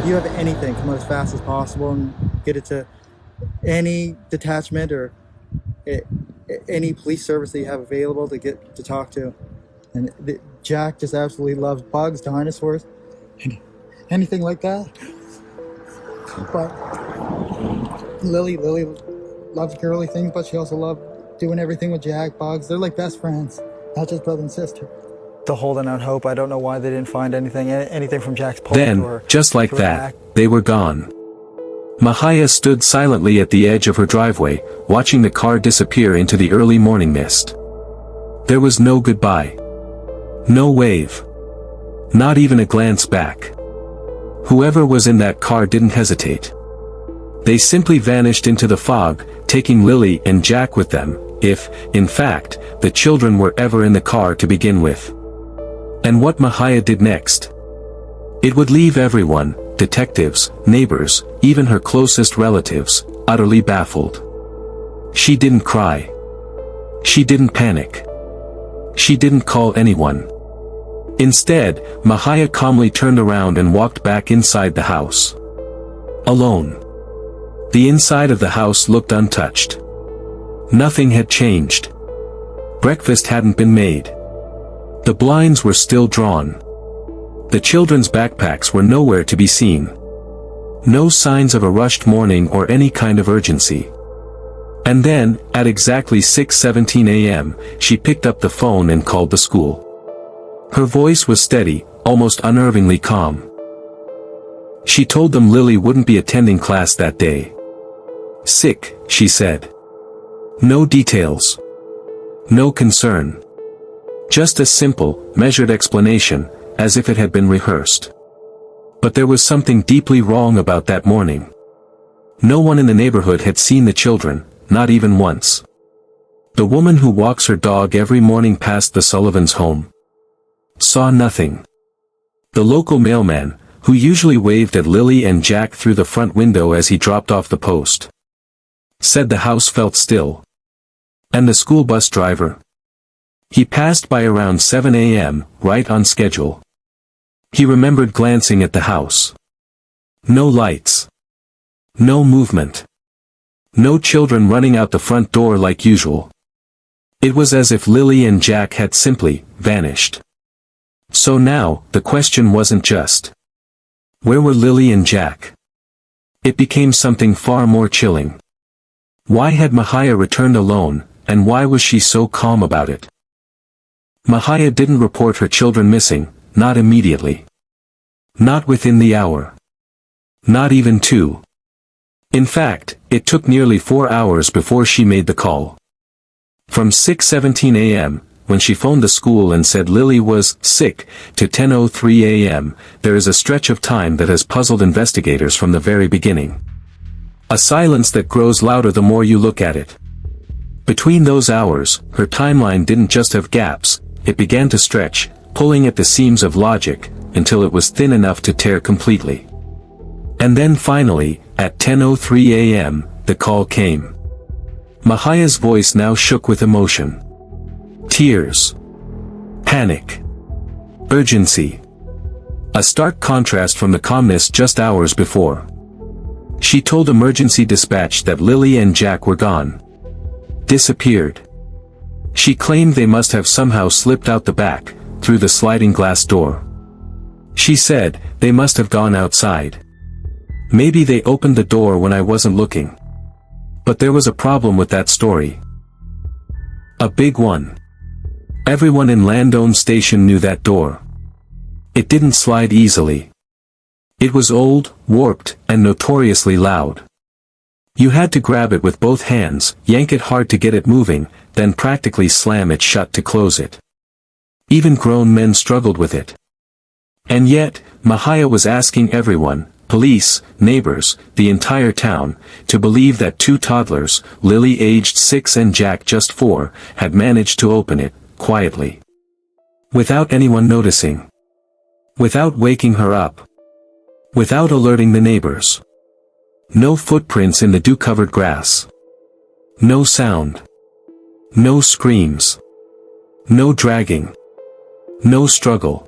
if you have anything, come out as fast as possible and get it to any detachment or a- any police service that you have available to get to talk to. And Jack just absolutely loves bugs, dinosaurs, anything like that. But Lily loves girly things, but she also loves doing everything with Jack. Bugs, they're like best friends, not just brother and sister. Still holding out hope. I don't know why they didn't find anything from Jack's post. Then, just like that, they were gone. Mahaya stood silently at the edge of her driveway, watching the car disappear into the early morning mist. There was no goodbye. No wave. Not even a glance back. Whoever was in that car didn't hesitate. They simply vanished into the fog, taking Lily and Jack with them, if, in fact, the children were ever in the car to begin with. And what Mahaya did next? It would leave everyone, detectives, neighbors, even her closest relatives, utterly baffled. She didn't cry. She didn't panic. She didn't call anyone. Instead, Mahaya calmly turned around and walked back inside the house. Alone. The inside of the house looked untouched. Nothing had changed. Breakfast hadn't been made. The blinds were still drawn. The children's backpacks were nowhere to be seen. No signs of a rushed morning or any kind of urgency. And then, at exactly 6:17 a.m., she picked up the phone and called the school. Her voice was steady, almost unnervingly calm. She told them Lily wouldn't be attending class that day. Sick, she said. No details. No concern. Just a simple, measured explanation, as if it had been rehearsed. But there was something deeply wrong about that morning. No one in the neighborhood had seen the children, not even once. The woman who walks her dog every morning past the Sullivan's home saw nothing. The local mailman, who usually waved at Lily and Jack through the front window as he dropped off the post, said the house felt still. And the school bus driver? He passed by around 7 a.m., right on schedule. He remembered glancing at the house. No lights. No movement. No children running out the front door like usual. It was as if Lily and Jack had simply vanished. So now, the question wasn't just, where were Lily and Jack? It became something far more chilling. Why had Mahaya returned alone, and why was she so calm about it? Mahaya didn't report her children missing, not immediately. Not within the hour. Not even 2. In fact, it took nearly 4 hours before she made the call. From 6:17 a.m., when she phoned the school and said Lily was sick, to 10:03 a.m., there is a stretch of time that has puzzled investigators from the very beginning. A silence that grows louder the more you look at it. Between those hours, her timeline didn't just have gaps, it began to stretch, pulling at the seams of logic, until it was thin enough to tear completely. And then finally, at 10:03 a.m., the call came. Mahaya's voice now shook with emotion. Tears. Panic. Urgency. A stark contrast from the calmness just hours before. She told emergency dispatch that Lily and Jack were gone. Disappeared. She claimed they must have somehow slipped out the back, through the sliding glass door. She said, they must have gone outside. Maybe they opened the door when I wasn't looking. But there was a problem with that story. A big one. Everyone in Landone Station knew that door. It didn't slide easily. It was old, warped, and notoriously loud. You had to grab it with both hands, yank it hard to get it moving, then practically slam it shut to close it. Even grown men struggled with it. And yet, Mahaya was asking everyone, police, neighbors, the entire town, to believe that 2 toddlers, Lily aged 6 and Jack just 4, had managed to open it, quietly. Without anyone noticing. Without waking her up. Without alerting the neighbors. No footprints in the dew-covered grass. No sound. No screams. No dragging. No struggle.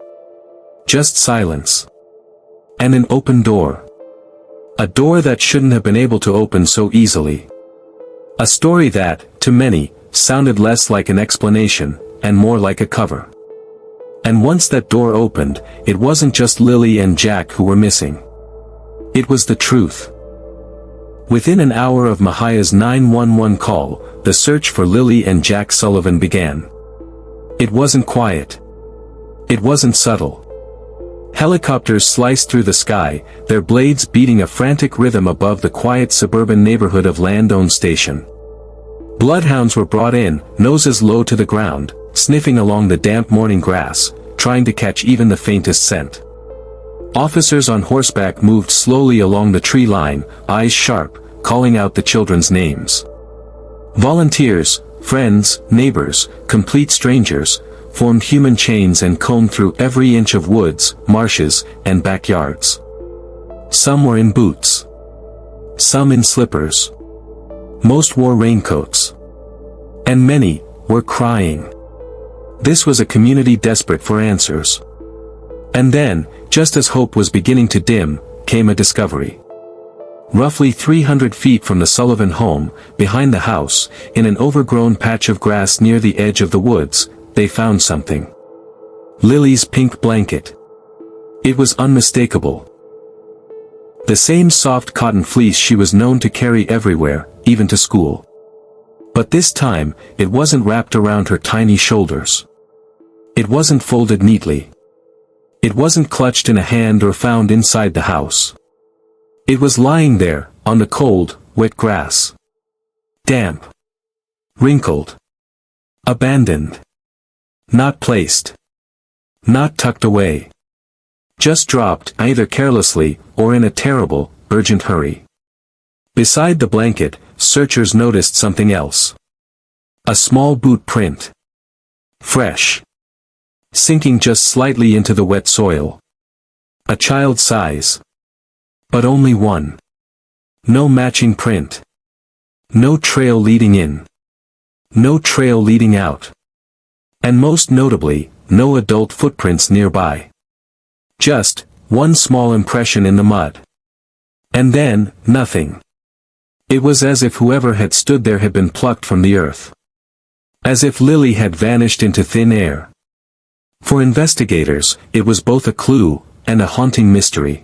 Just silence. And an open door. A door that shouldn't have been able to open so easily. A story that, to many, sounded less like an explanation, and more like a cover. And once that door opened, it wasn't just Lily and Jack who were missing. It was the truth. Within an hour of Mahaya's 911 call, the search for Lily and Jack Sullivan began. It wasn't quiet. It wasn't subtle. Helicopters sliced through the sky, their blades beating a frantic rhythm above the quiet suburban neighborhood of Landone Station. Bloodhounds were brought in, noses low to the ground, sniffing along the damp morning grass, trying to catch even the faintest scent. Officers on horseback moved slowly along the tree line, eyes sharp, calling out the children's names. Volunteers, friends, neighbors, complete strangers, formed human chains and combed through every inch of woods, marshes, and backyards. Some were in boots. Some in slippers. Most wore raincoats. And many were crying. This was a community desperate for answers. And then, just as hope was beginning to dim, came a discovery. Roughly 300 feet from the Sullivan home, behind the house, in an overgrown patch of grass near the edge of the woods, they found something. Lily's pink blanket. It was unmistakable. The same soft cotton fleece she was known to carry everywhere, even to school. But this time, it wasn't wrapped around her tiny shoulders. It wasn't folded neatly. It wasn't clutched in a hand or found inside the house. It was lying there, on the cold, wet grass. Damp. Wrinkled. Abandoned. Not placed. Not tucked away. Just dropped, either carelessly, or in a terrible, urgent hurry. Beside the blanket, searchers noticed something else. A small boot print. Fresh. Sinking just slightly into the wet soil. A child's size. But only one. No matching print. No trail leading in. No trail leading out. And most notably, no adult footprints nearby. Just one small impression in the mud. And then, nothing. It was as if whoever had stood there had been plucked from the earth. As if Lily had vanished into thin air. For investigators, it was both a clue and a haunting mystery.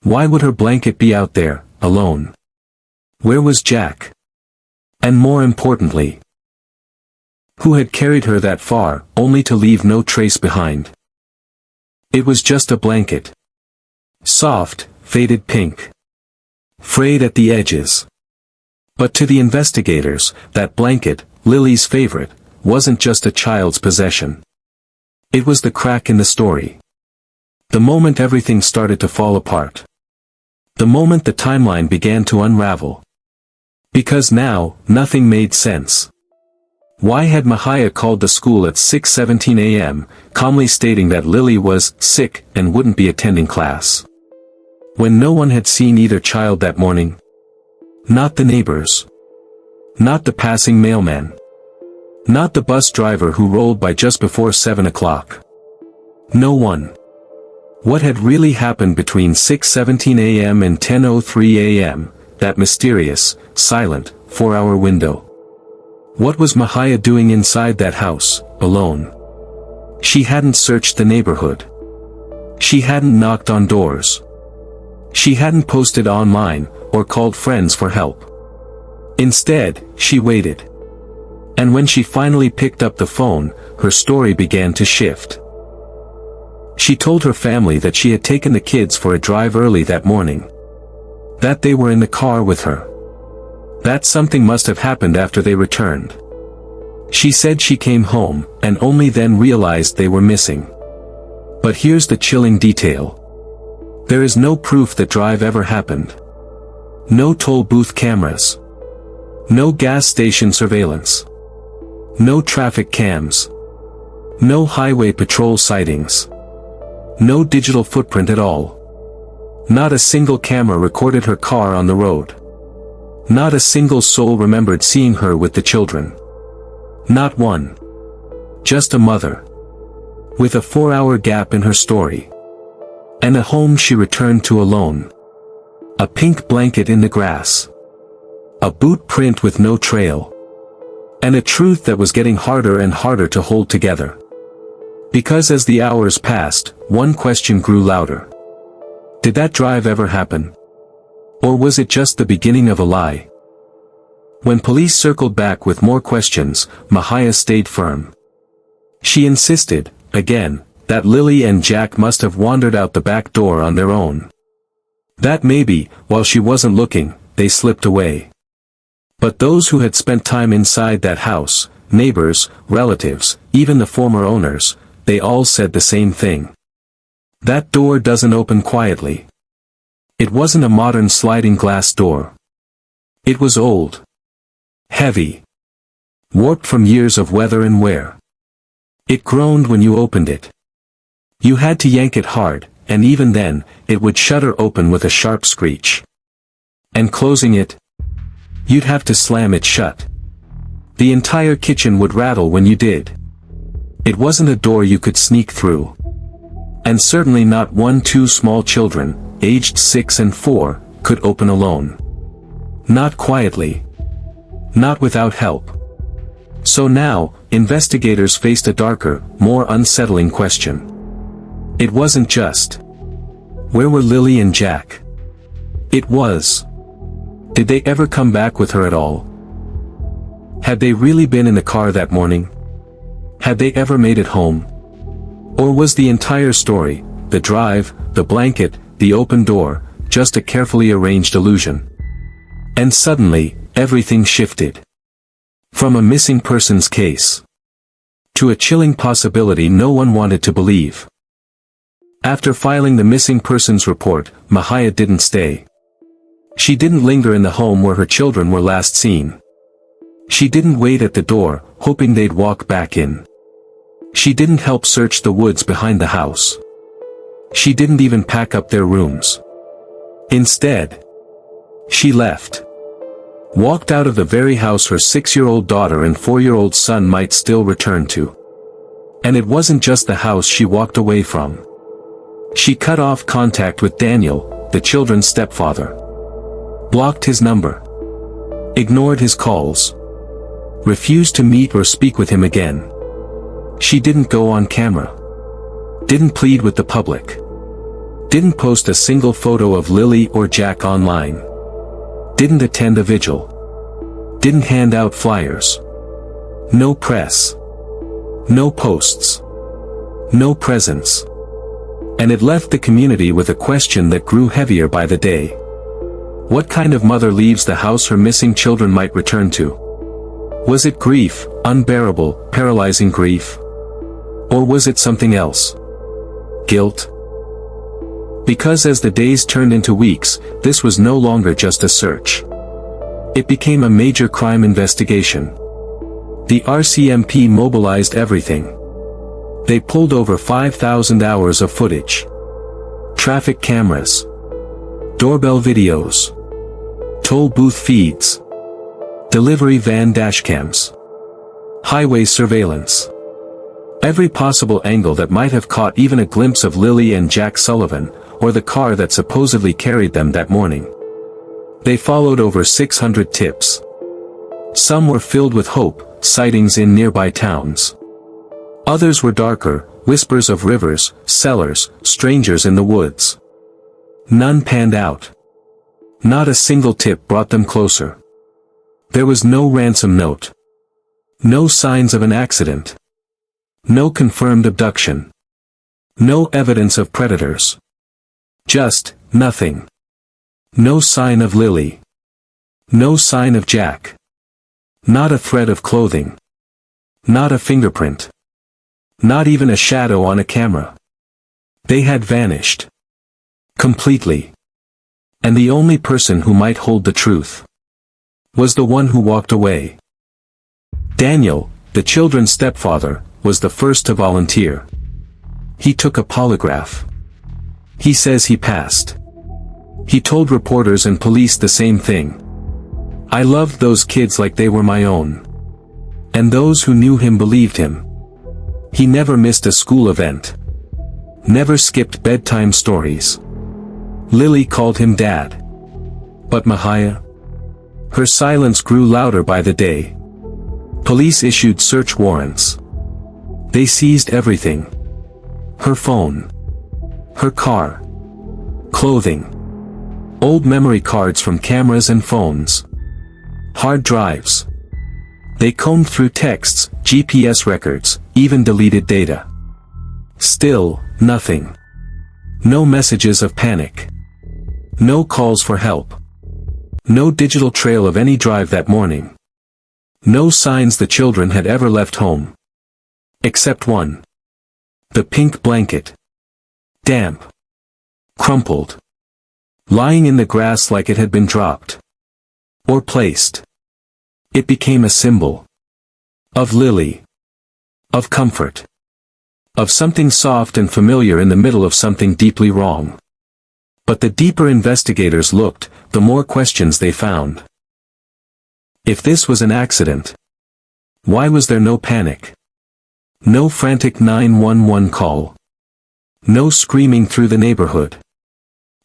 Why would her blanket be out there, alone? Where was Jack? And more importantly, who had carried her that far, only to leave no trace behind? It was just a blanket. Soft, faded pink. Frayed at the edges. But to the investigators, that blanket, Lily's favorite, wasn't just a child's possession. It was the crack in the story. The moment everything started to fall apart. The moment the timeline began to unravel. Because now, nothing made sense. Why had Mahaya called the school at 6:17 a.m., calmly stating that Lily was sick and wouldn't be attending class? When no one had seen either child that morning? Not the neighbors. Not the passing mailman. Not the bus driver who rolled by just before 7 o'clock. No one. What had really happened between 6:17 a.m. and 10:03 a.m., that mysterious, silent, 4-hour window? What was Mahaya doing inside that house, alone? She hadn't searched the neighborhood. She hadn't knocked on doors. She hadn't posted online, or called friends for help. Instead, she waited. And when she finally picked up the phone, her story began to shift. She told her family that she had taken the kids for a drive early that morning. That they were in the car with her. That something must have happened after they returned. She said she came home, and only then realized they were missing. But here's the chilling detail. There is no proof that drive ever happened. No toll booth cameras. No gas station surveillance. No traffic cams. No highway patrol sightings. No digital footprint at all. Not a single camera recorded her car on the road. Not a single soul remembered seeing her with the children. Not one. Just a mother. With a 4-hour gap in her story. And a home she returned to alone. A pink blanket in the grass. A boot print with no trail. And a truth that was getting harder and harder to hold together. Because as the hours passed, one question grew louder. Did that drive ever happen? Or was it just the beginning of a lie? When police circled back with more questions, Mahaya stayed firm. She insisted, again, that Lily and Jack must have wandered out the back door on their own. That maybe, while she wasn't looking, they slipped away. But those who had spent time inside that house, neighbors, relatives, even the former owners, they all said the same thing. That door doesn't open quietly. It wasn't a modern sliding glass door. It was old. Heavy. Warped from years of weather and wear. It groaned when you opened it. You had to yank it hard, and even then, it would shudder open with a sharp screech. And closing it, you'd have to slam it shut. The entire kitchen would rattle when you did. It wasn't a door you could sneak through. And certainly not 2 small children, aged 6 and 4, could open alone. Not quietly. Not without help. So now, investigators faced a darker, more unsettling question. It wasn't just, where were Lily and Jack? It was, did they ever come back with her at all? Had they really been in the car that morning? Had they ever made it home? Or was the entire story, the drive, the blanket, the open door, just a carefully arranged illusion? And suddenly, everything shifted. From a missing persons case to a chilling possibility no one wanted to believe. After filing the missing persons report, Mahaya didn't stay. She didn't linger in the home where her children were last seen. She didn't wait at the door, hoping they'd walk back in. She didn't help search the woods behind the house. She didn't even pack up their rooms. Instead, she left. Walked out of the very house her 6-year-old daughter and 4-year-old son might still return to. And it wasn't just the house she walked away from. She cut off contact with Daniel, the children's stepfather. Blocked his number. Ignored his calls. Refused to meet or speak with him again. She didn't go on camera. Didn't plead with the public. Didn't post a single photo of Lily or Jack online. Didn't attend a vigil. Didn't hand out flyers. No press. No posts. No presents. And it left the community with a question that grew heavier by the day. What kind of mother leaves the house her missing children might return to? Was it grief, unbearable, paralyzing grief? Or was it something else? Guilt? Because as the days turned into weeks, this was no longer just a search. It became a major crime investigation. The RCMP mobilized everything. They pulled over 5,000 hours of footage. Traffic cameras. Doorbell videos. Toll booth feeds. Delivery van dashcams. Highway surveillance. Every possible angle that might have caught even a glimpse of Lily and Jack Sullivan, or the car that supposedly carried them that morning. They followed over 600 tips. Some were filled with hope, sightings in nearby towns. Others were darker, whispers of rivers, cellars, strangers in the woods. None panned out. Not a single tip brought them closer. There was no ransom note. No signs of an accident. No confirmed abduction. No evidence of predators. Just, nothing. No sign of Lily. No sign of Jack. Not a thread of clothing. Not a fingerprint. Not even a shadow on a camera. They had vanished. Completely. And the only person who might hold the truth was the one who walked away. Daniel, the children's stepfather, was the first to volunteer. He took a polygraph. He says he passed. He told reporters and police the same thing. I loved those kids like they were my own. And those who knew him believed him. He never missed a school event. Never skipped bedtime stories. Lily called him Dad. But Mahaya? Her silence grew louder by the day. Police issued search warrants. They seized everything. Her phone. Her car. Clothing. Old memory cards from cameras and phones. Hard drives. They combed through texts, GPS records, even deleted data. Still, nothing. No messages of panic. No calls for help. No digital trail of any drive that morning. No signs the children had ever left home. Except one. The pink blanket. Damp. Crumpled. Lying in the grass like it had been dropped. Or placed. It became a symbol. Of Lily. Of comfort. Of something soft and familiar in the middle of something deeply wrong. But the deeper investigators looked, the more questions they found. If this was an accident, why was there no panic? No frantic 911 call. No screaming through the neighborhood.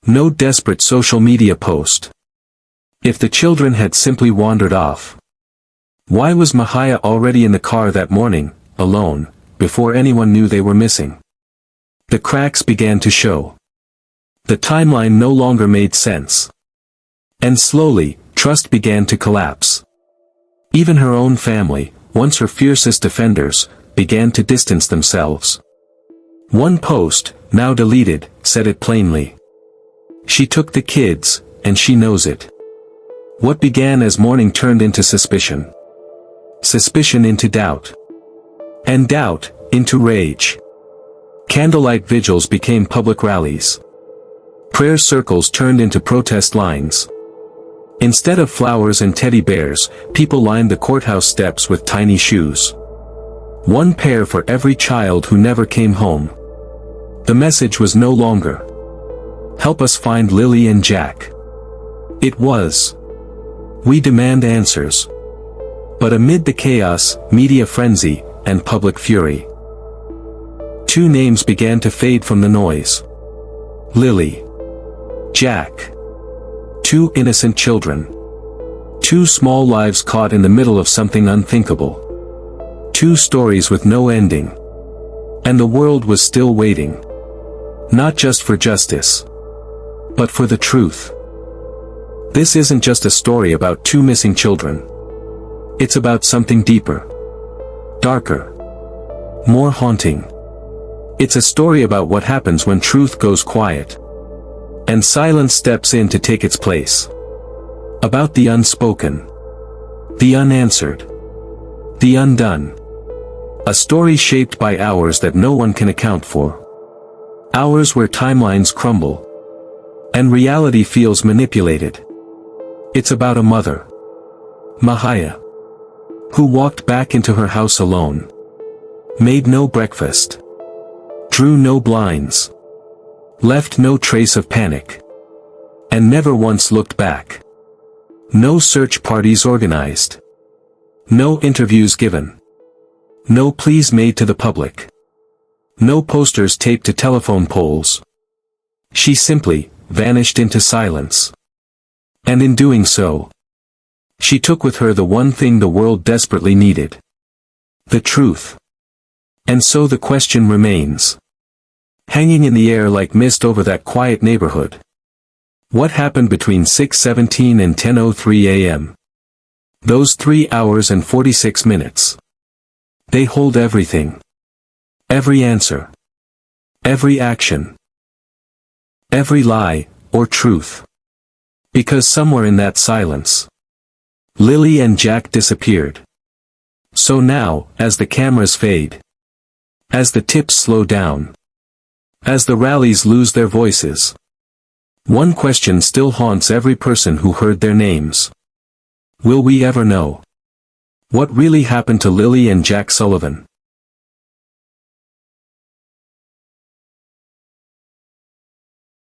No desperate social media post. If the children had simply wandered off, why was Mahaya already in the car that morning, alone, before anyone knew they were missing? The cracks began to show. The timeline no longer made sense. And slowly, trust began to collapse. Even her own family, once her fiercest defenders, began to distance themselves. One post, now deleted, said it plainly. She took the kids, and she knows it. What began as mourning turned into suspicion. Suspicion into doubt. And doubt, into rage. Candlelight vigils became public rallies. Prayer circles turned into protest lines. Instead of flowers and teddy bears, people lined the courthouse steps with tiny shoes. One pair for every child who never came home. The message was no longer, "Help us find Lily and Jack." It was, "We demand answers." But amid the chaos, media frenzy, and public fury, two names began to fade from the noise. Lily. Jack. Two innocent children. Two small lives caught in the middle of something unthinkable. Two stories with no ending. And the world was still waiting. Not just for justice, but for the truth. This isn't just a story about two missing children. It's about something deeper. Darker. More haunting. It's a story about what happens when truth goes quiet. And silence steps in to take its place. About the unspoken. The unanswered. The undone. A story shaped by hours that no one can account for. Hours where timelines crumble. And reality feels manipulated. It's about a mother. Mahaya. Who walked back into her house alone. Made no breakfast. Drew no blinds. Left no trace of panic. And never once looked back. No search parties organized. No interviews given. No pleas made to the public. No posters taped to telephone poles. She simply vanished into silence. And in doing so, she took with her the one thing the world desperately needed. The truth. And so the question remains, hanging in the air like mist over that quiet neighborhood. What happened between 6:17 and 10:03 a.m.? Those 3 hours and 46 minutes. They hold everything. Every answer. Every action. Every lie, or truth. Because somewhere in that silence, Lily and Jack disappeared. So now, as the cameras fade, as the tips slow down, as the rallies lose their voices, one question still haunts every person who heard their names. Will we ever know what really happened to Lily and Jack Sullivan?